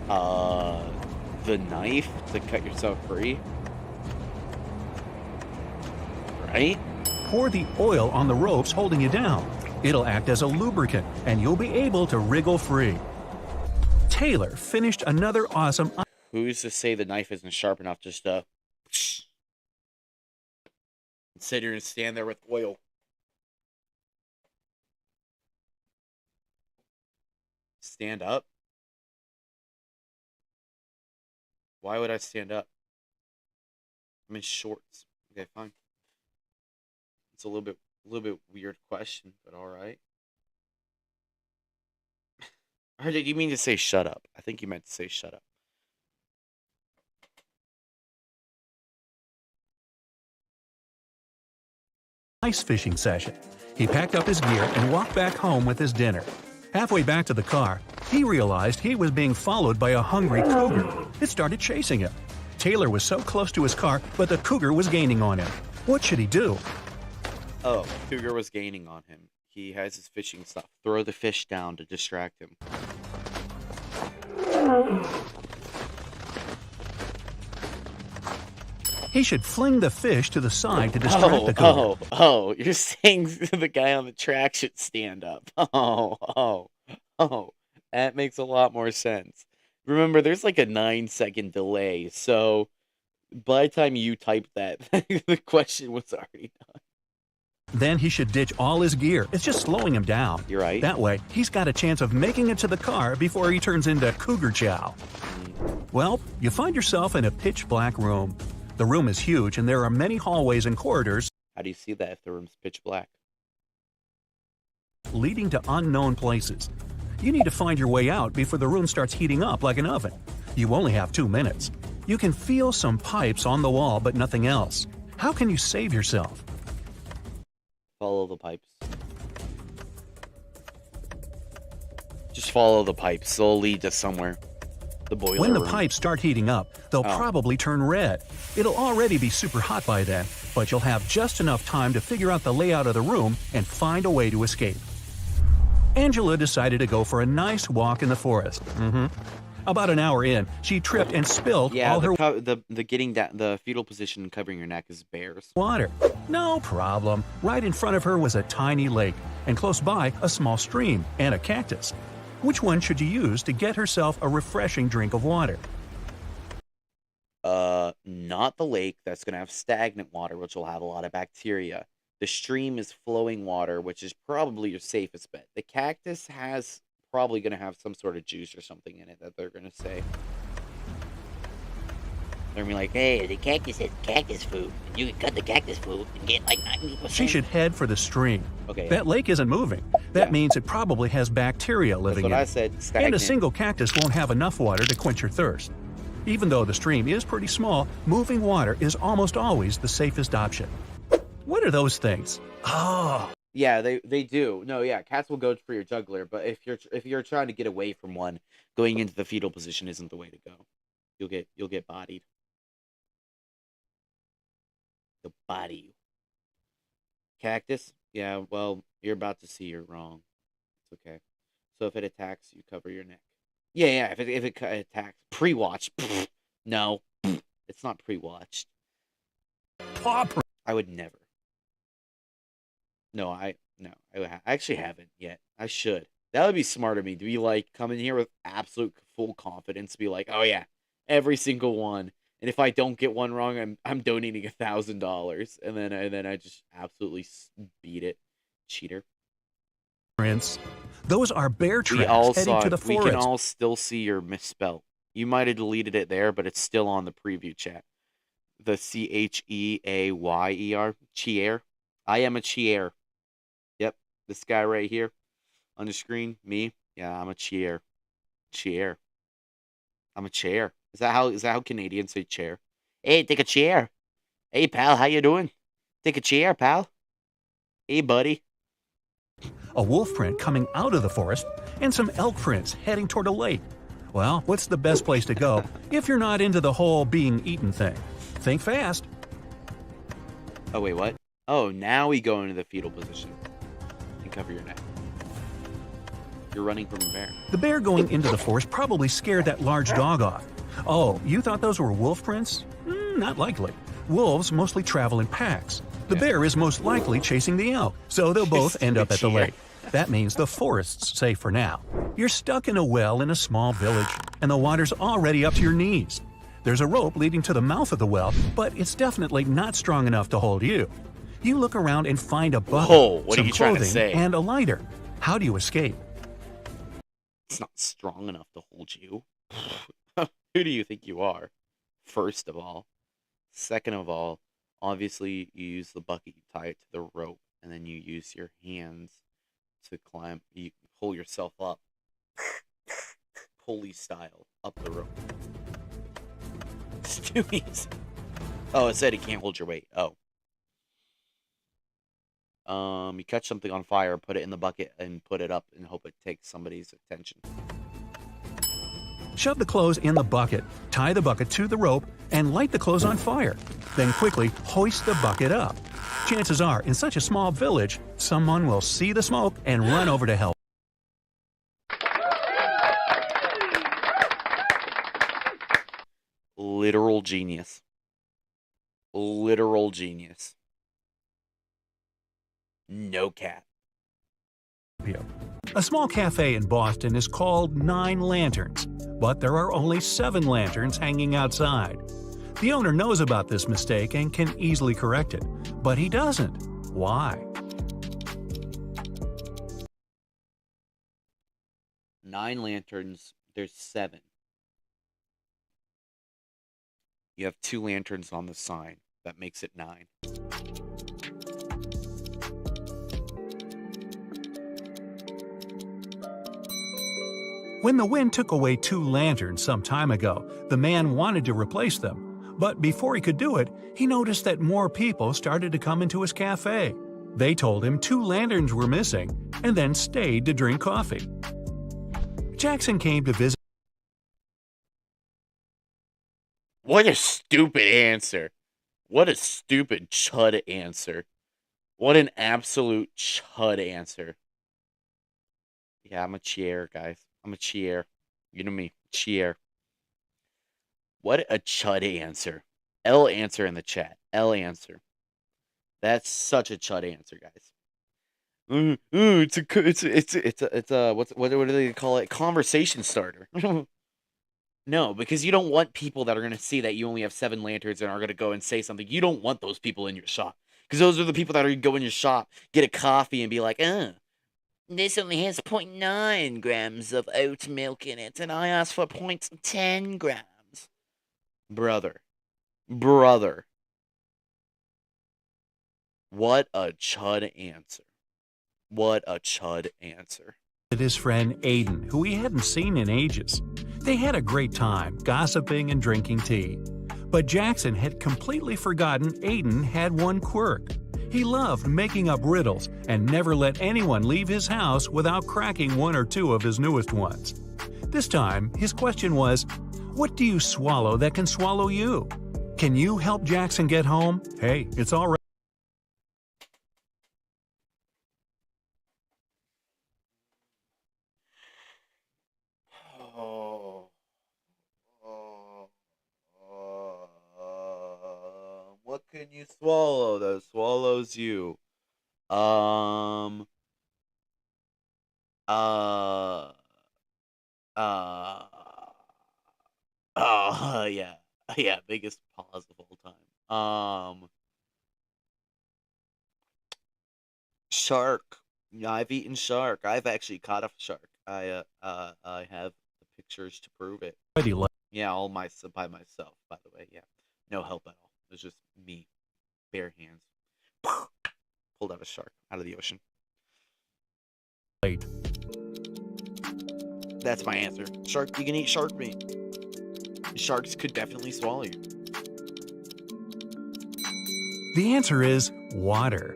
[SPEAKER 1] The knife to cut yourself free? Right?
[SPEAKER 2] Pour the oil on the ropes holding you down. It'll act as a lubricant, and you'll be able to wriggle free. Taylor finished another awesome
[SPEAKER 1] Who's to say the knife isn't sharp enough just to sit here and stand there with oil? stand up? Why would I stand up? I'm in shorts. Okay, fine. It's a little bit weird question, but all right. Or did you mean to say shut up? I think you meant to say shut up.
[SPEAKER 2] Ice fishing session. He packed up his gear and walked back home with his dinner. Halfway back to the car, he realized he was being followed by a hungry cougar. It started chasing him. Taylor was so close to his car, but the cougar was gaining on him. What should he do?
[SPEAKER 1] Oh, cougar was gaining on him. He has his fishing stuff. Throw the fish down to distract him.
[SPEAKER 2] He should fling the fish to the side to distract the cougar.
[SPEAKER 1] Oh, you're saying the guy on the track should stand up. Oh, that makes a lot more sense. Remember, there's like a 9-second delay, so by the time you typed that, the question was already done.
[SPEAKER 2] Then he should ditch all his gear. It's just slowing him down.
[SPEAKER 1] You're right.
[SPEAKER 2] That way, he's got a chance of making it to the car before he turns into Cougar Chow. Well, you find yourself in a pitch-black room. The room is huge, and there are many hallways and corridors
[SPEAKER 1] How do you see that if the room's pitch black?
[SPEAKER 2] leading to unknown places. You need to find your way out before the room starts heating up like an oven. You only have 2 minutes. You can feel some pipes on the wall, but nothing else. How can you save yourself?
[SPEAKER 1] Follow the pipes. Just follow the pipes. They'll lead to somewhere. The boiler
[SPEAKER 2] When the
[SPEAKER 1] room.
[SPEAKER 2] pipes start heating up, they'll probably turn red. It'll already be super hot by then, but you'll have just enough time to figure out the layout of the room and find a way to escape. Angela decided to go for a nice walk in the forest. About an hour in, she tripped and spilled all her
[SPEAKER 1] the getting down the fetal position and covering your neck is bears.
[SPEAKER 2] water. No problem. Right in front of her was a tiny lake, and close by a small stream and a cactus. Which one should you use to get herself a refreshing drink of water?
[SPEAKER 1] Not the lake. That's gonna have stagnant water, which will have a lot of bacteria. The stream is flowing water, which is probably your safest bet. The cactus has probably gonna have some sort of juice or something in it that they're gonna say. They're gonna be like,
[SPEAKER 3] Hey, the cactus has cactus food. You can cut the cactus food and get like 90%.
[SPEAKER 2] She should head for the stream.
[SPEAKER 1] okay,
[SPEAKER 2] That lake isn't moving. That
[SPEAKER 1] Yeah.
[SPEAKER 2] means it probably has bacteria
[SPEAKER 1] that's
[SPEAKER 2] living
[SPEAKER 1] what
[SPEAKER 2] in
[SPEAKER 1] I
[SPEAKER 2] it.
[SPEAKER 1] said.
[SPEAKER 2] And
[SPEAKER 1] Stagnant.
[SPEAKER 2] a single cactus won't have enough water to quench your thirst. Even though the stream is pretty small, moving water is almost always the safest option. What are those things? Oh,
[SPEAKER 1] Yeah, they do. No, yeah, cats will go for your jugular, but if you're trying to get away from one, going into the fetal position isn't the way to go. You'll get bodied. They'll body you. Cactus? Yeah, well, you're about to see you're wrong. It's okay. So if it attacks, you cover your neck. Yeah. If it attacks, pre-watch. No, it's not pre-watched.
[SPEAKER 2] paw print.
[SPEAKER 1] I would never. No, I actually haven't yet. I should. That would be smart of me to be like come in here with absolute full confidence, be like, oh yeah, every single one. And if I don't get one wrong, I'm donating $1,000, and then I just absolutely beat it, cheater.
[SPEAKER 2] Prints. Those are bear
[SPEAKER 1] We all
[SPEAKER 2] tracks heading
[SPEAKER 1] saw
[SPEAKER 2] to the
[SPEAKER 1] it. We
[SPEAKER 2] forest.
[SPEAKER 1] can all still see your misspell. You might have deleted it there, but it's still on the preview chat. The Cheayer, Cheer. I am a Cheer. Yep, this guy right here on the screen, me. Yeah, I'm a Cheer. Cheer. I'm a chair. Is that how Canadians say chair? Hey, take a chair. Hey, pal, how you doing? Take a chair, pal. Hey, buddy.
[SPEAKER 2] A wolf print coming out of the forest, and some elk prints heading toward a lake. Well, what's the best place to go if you're not into the whole being eaten thing? Think fast.
[SPEAKER 1] Oh, wait, what? Oh, now we go into the fetal position and cover your neck. You're running from a bear.
[SPEAKER 2] The bear going into the forest probably scared that large dog off. Oh, you thought those were wolf prints? Not likely. Wolves mostly travel in packs. The bear is most likely chasing the elk, so they'll both end up at the lake. That means the forest's safe for now. You're stuck in a well in a small village, and the water's already up to your knees. There's a rope leading to the mouth of the well, but it's definitely not strong enough to hold you. You look around and find a bucket,
[SPEAKER 1] Whoa, what are
[SPEAKER 2] some
[SPEAKER 1] you trying to
[SPEAKER 2] clothing,
[SPEAKER 1] say?
[SPEAKER 2] and a lighter. How do you escape?
[SPEAKER 1] It's not strong enough to hold you. Who do you think you are? First of all. Second of all, obviously you use the bucket, you tie it to the rope, and then you use your hands to climb. You pull yourself up, pulley style, up the rope. It's too easy. Oh, it said it can't hold your weight. Oh. You catch something on fire, put it in the bucket, and put it up and hope it takes somebody's attention.
[SPEAKER 2] Shove the clothes in the bucket, tie the bucket to the rope, and light the clothes on fire. Then quickly hoist the bucket up. Chances are, in such a small village, someone will see the smoke and run over to help.
[SPEAKER 1] Literal genius. Literal genius. No cap.
[SPEAKER 2] A small cafe in Boston is called 9 Lanterns, but there are only 7 lanterns hanging outside. The owner knows about this mistake and can easily correct it, but he doesn't. Why?
[SPEAKER 1] 9 lanterns, there's 7. You have 2 lanterns on the sign. That makes it 9.
[SPEAKER 2] When the wind took away 2 lanterns some time ago, the man wanted to replace them. But before he could do it, he noticed that more people started to come into his cafe. They told him 2 lanterns were missing, and then stayed to drink coffee. Jackson came to visit.
[SPEAKER 1] What a stupid answer. What a stupid chud answer. What an absolute chud answer. Yeah, I'm a cheer, guys. I'm a cheer. You know me, cheer. What a chud answer. L answer in the chat. L answer. That's such a chud answer, guys. It's a what do they call it? Conversation starter. No, because you don't want people that are gonna see that you only have 7 lanterns and are gonna go and say something. You don't want those people in your shop, because those are the people that are gonna go in your shop, get a coffee, and be like, this only has 0.9 grams of oat milk in it, and I asked for 0.10 grams. Brother. What a chud answer. What a chud answer.
[SPEAKER 2] His friend Aiden, who he hadn't seen in ages. They had a great time, gossiping and drinking tea. But Jackson had completely forgotten Aiden had one quirk. He loved making up riddles and never let anyone leave his house without cracking 1 or 2 of his newest ones. This time, his question was, what do you swallow that can swallow you? Can you help Jackson get home? Hey, it's all right.
[SPEAKER 1] What can you swallow that swallows you? Uh, yeah. Yeah, biggest pause of all time. Shark. Yeah, I've eaten shark. I've actually caught a shark. I have the pictures to prove it. Yeah, all by myself, by the way. Yeah. No help at all. It was just me. Bare hands. Pulled out a shark out of the ocean. That's my answer. Shark, you can eat shark meat. Sharks could definitely swallow you.
[SPEAKER 2] The answer is water.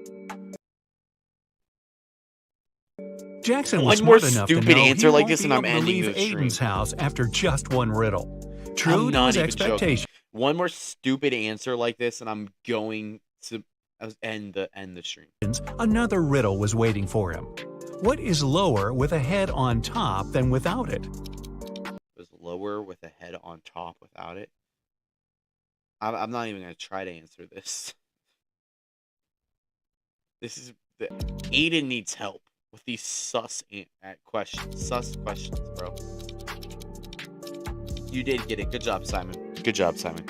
[SPEAKER 2] Jackson was
[SPEAKER 1] One more
[SPEAKER 2] smart enough to
[SPEAKER 1] stupid
[SPEAKER 2] know
[SPEAKER 1] answer
[SPEAKER 2] he
[SPEAKER 1] like
[SPEAKER 2] won't
[SPEAKER 1] this
[SPEAKER 2] be
[SPEAKER 1] and I'm
[SPEAKER 2] able to
[SPEAKER 1] ending
[SPEAKER 2] leave
[SPEAKER 1] the stream.
[SPEAKER 2] Aiden's house after just 1 riddle. True
[SPEAKER 1] I'm
[SPEAKER 2] to
[SPEAKER 1] not
[SPEAKER 2] his
[SPEAKER 1] even
[SPEAKER 2] expectations.
[SPEAKER 1] joking. One more stupid answer like this and I'm going to end the stream.
[SPEAKER 2] Another riddle was waiting for him. What is lower with a head on top than without it?
[SPEAKER 1] Was lower with a head on top without it. I'm not even gonna try to answer this. This is Aiden needs help with these sus questions, bro. You did get it. Good job, Simon. Good job, Simon.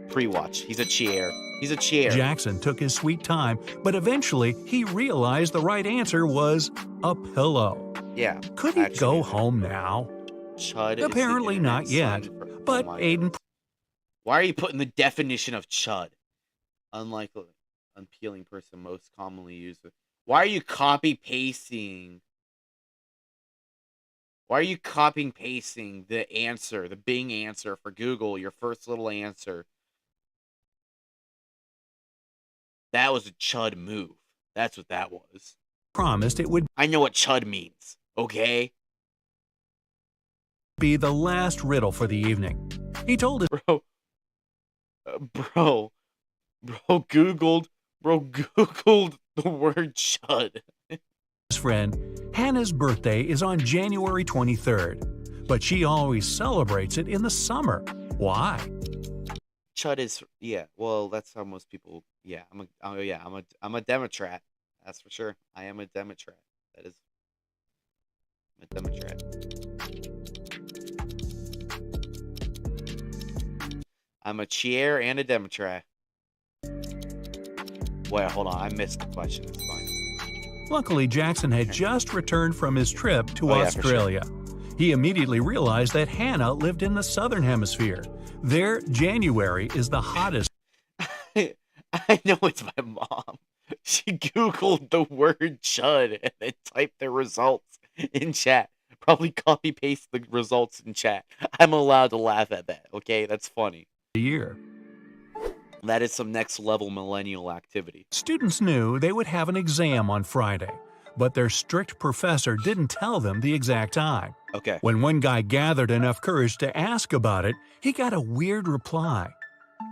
[SPEAKER 1] Pre-watch. He's a cheer. He's a cheer.
[SPEAKER 2] Jackson took his sweet time, but eventually he realized the right answer was a pillow.
[SPEAKER 1] Yeah.
[SPEAKER 2] Could he
[SPEAKER 1] actually,
[SPEAKER 2] go
[SPEAKER 1] no.
[SPEAKER 2] home now?
[SPEAKER 1] Chud is the
[SPEAKER 2] Apparently not
[SPEAKER 1] internet
[SPEAKER 2] yet,
[SPEAKER 1] son for-
[SPEAKER 2] but
[SPEAKER 1] my
[SPEAKER 2] Aiden
[SPEAKER 1] goodness. Why are you putting the definition of chud? Unlikely, unappealing person most commonly used. Why are you copy pasting? Why are you copying pasting the answer, the Bing answer for Google, your first little answer? That was a chud move. That's what that was.
[SPEAKER 2] promised it would
[SPEAKER 1] I know what chud means, okay?
[SPEAKER 2] be the last riddle for the evening. He told his
[SPEAKER 1] Bro, Googled the word chud.
[SPEAKER 2] friend Hannah's birthday is on January 23rd, but she always celebrates it in the summer. Why?
[SPEAKER 1] Chud is, yeah, well, that's how most people, yeah, I'm a Democrat. That's for sure. I am a Democrat. That is, I'm a Democrat. I'm a cheer and a Democrat. Wait, hold on. I missed the question. It's fine.
[SPEAKER 2] Luckily, Jackson had just returned from his trip to
[SPEAKER 1] Oh, yeah, for sure.
[SPEAKER 2] Australia. He immediately realized that Hannah lived in the southern hemisphere. There, January is the hottest.
[SPEAKER 1] I know it's my mom. She Googled the word chud and then typed the results in chat. Probably copy paste the results in chat. I'm allowed to laugh at that, okay? That's funny.
[SPEAKER 2] year.
[SPEAKER 1] That is some next level millennial activity.
[SPEAKER 2] Students knew they would have an exam on Friday, but their strict professor didn't tell them the exact time.
[SPEAKER 1] Okay.
[SPEAKER 2] When one guy gathered enough courage to ask about it, he got a weird reply.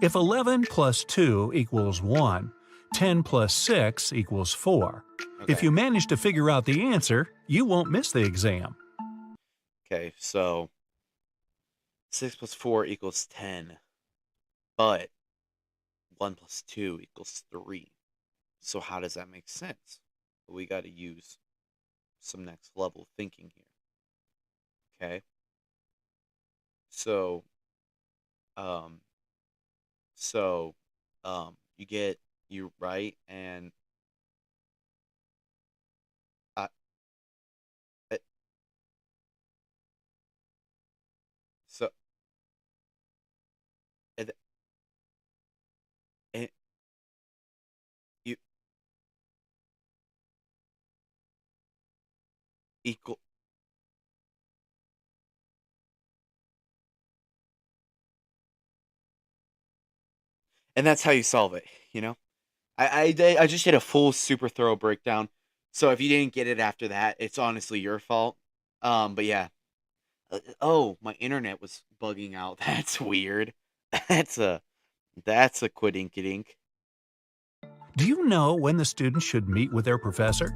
[SPEAKER 2] If 11 plus 2 equals 1, 10 plus 6 equals 4. If
[SPEAKER 1] Okay.
[SPEAKER 2] you manage to figure out the answer, you won't miss the exam.
[SPEAKER 1] Okay, so 6 plus 4 equals 10. But 1 plus 2 equals 3. So how does that make sense? We got to use some next level thinking here. Okay. So, um, you get you right, and uh, uh, so and, and you equal, and that's how you solve it. You know, I just did a full super thorough breakdown. So if you didn't get it after that, it's honestly your fault. But yeah. Oh, my internet was bugging out. That's weird. That's a quiddink-a-dink.
[SPEAKER 2] Do you know when the students should meet with their professor?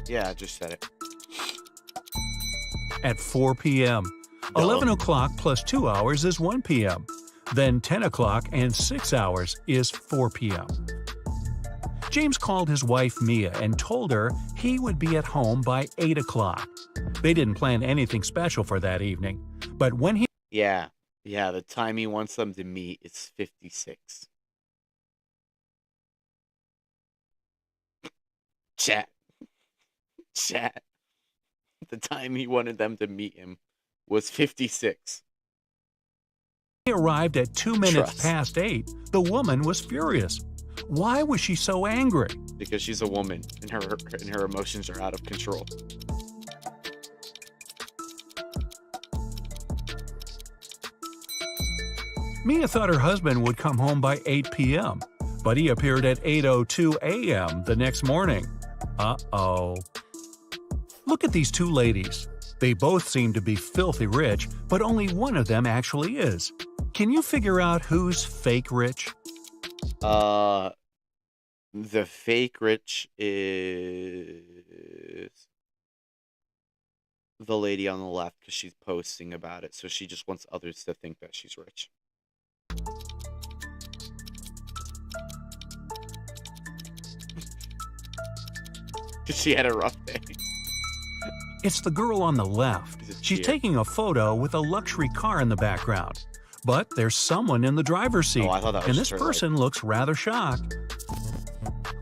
[SPEAKER 1] Yeah, I just said it.
[SPEAKER 2] At 4 p.m. 11 o'clock plus 2 hours is 1 p.m. Then 10 o'clock and 6 hours is 4 p.m. James called his wife Mia and told her he would be at home by 8 o'clock. They didn't plan anything special for that evening, but when he
[SPEAKER 1] Yeah, the time he wants them to meet is 56. Chat. The time he wanted them to meet him was 56.
[SPEAKER 2] arrived at 2 minutes
[SPEAKER 1] Trust.
[SPEAKER 2] past 8, the woman was furious. Why was she so angry?
[SPEAKER 1] Because she's a woman and her emotions are out of control.
[SPEAKER 2] Mia thought her husband would come home by 8 p.m., but he appeared at 8:02 a.m. the next morning. Uh-oh. Look at these two ladies. They both seem to be filthy rich, but only one of them actually is. Can you figure out who's fake rich?
[SPEAKER 1] The fake rich is the lady on the left because she's posting about it, so she just wants others to think that she's rich. Because she had a rough day.
[SPEAKER 2] It's the girl on the left.
[SPEAKER 1] She's a
[SPEAKER 2] She's
[SPEAKER 1] cheer.
[SPEAKER 2] taking a photo with a luxury car in the background. But there's someone in the driver's seat,
[SPEAKER 1] Oh, I thought that was
[SPEAKER 2] and
[SPEAKER 1] just
[SPEAKER 2] this
[SPEAKER 1] her, like-
[SPEAKER 2] person looks rather shocked.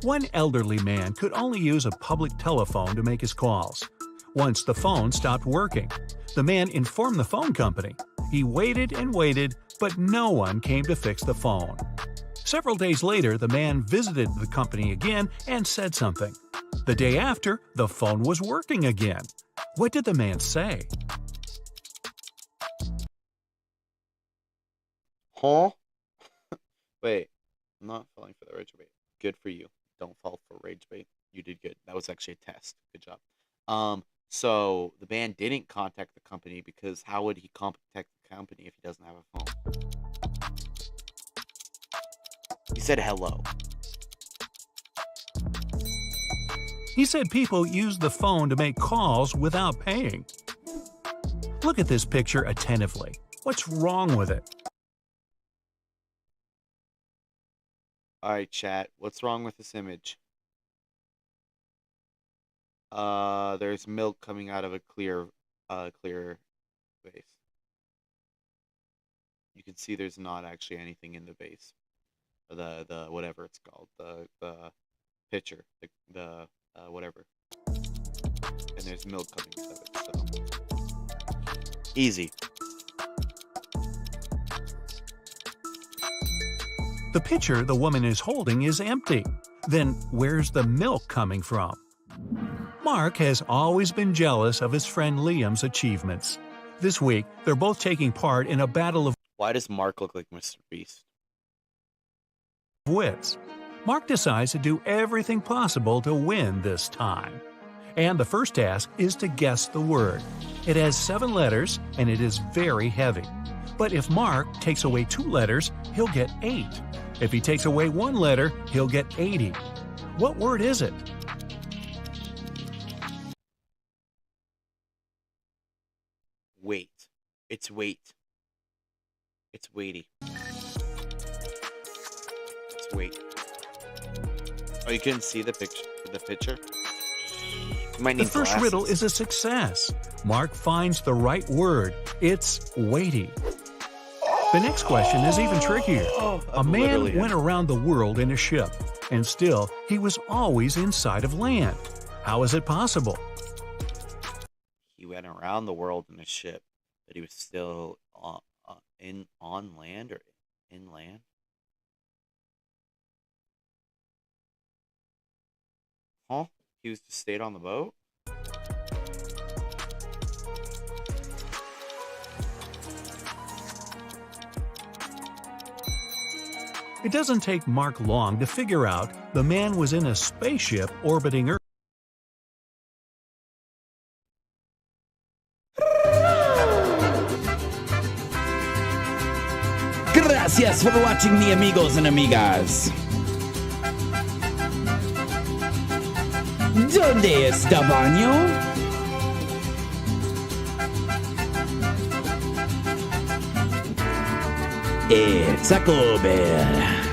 [SPEAKER 2] One elderly man could only use a public telephone to make his calls. Once the phone stopped working, the man informed the phone company. He waited and waited, but no one came to fix the phone. Several days later, the man visited the company again and said something. The day after, the phone was working again. What did the man say?
[SPEAKER 1] Huh? Wait, I'm not falling for the rage bait. Good for you. Don't fall for rage bait. You did good. That was actually a test. Good job. So the man didn't contact the company because how would he contact the company if he doesn't have a phone? He said hello.
[SPEAKER 2] He said people use the phone to make calls without paying. Look at this picture attentively. What's wrong with it?
[SPEAKER 1] All right, chat. What's wrong with this image? There's milk coming out of a clear vase. You can see there's not actually anything in the vase. The whatever it's called, the pitcher, the whatever. And there's milk coming out of it. So easy.
[SPEAKER 2] The pitcher the woman is holding is empty. Then where's the milk coming from? Mark has always been jealous of his friend Liam's achievements. This week, they're both taking part in a battle of
[SPEAKER 1] Why does Mark look like Mr. Beast?
[SPEAKER 2] wits. Mark decides to do everything possible to win this time. And the first task is to guess the word. It has 7 letters and it is very heavy. But if Mark takes away 2 letters, he'll get 8. If he takes away 1 letter, he'll get 80. What word is it?
[SPEAKER 1] Wait. It's weight. It's weighty. It's weight. Oh, you couldn't see the picture. The picture. You might
[SPEAKER 2] The
[SPEAKER 1] need
[SPEAKER 2] first
[SPEAKER 1] glasses.
[SPEAKER 2] riddle is a success. Mark finds the right word. It's weighty. The next question is even trickier. A man went around the world in a ship, and still he was always inside of land. How is it possible?
[SPEAKER 1] He went around the world in a ship, but he was still on land or inland. Huh? He was just stayed on the boat?
[SPEAKER 2] It doesn't take Mark long to figure out the man was in a spaceship orbiting Earth.
[SPEAKER 5] Gracias for watching me, amigos and amigas. ¿Dónde está baño? It's Taco Bell.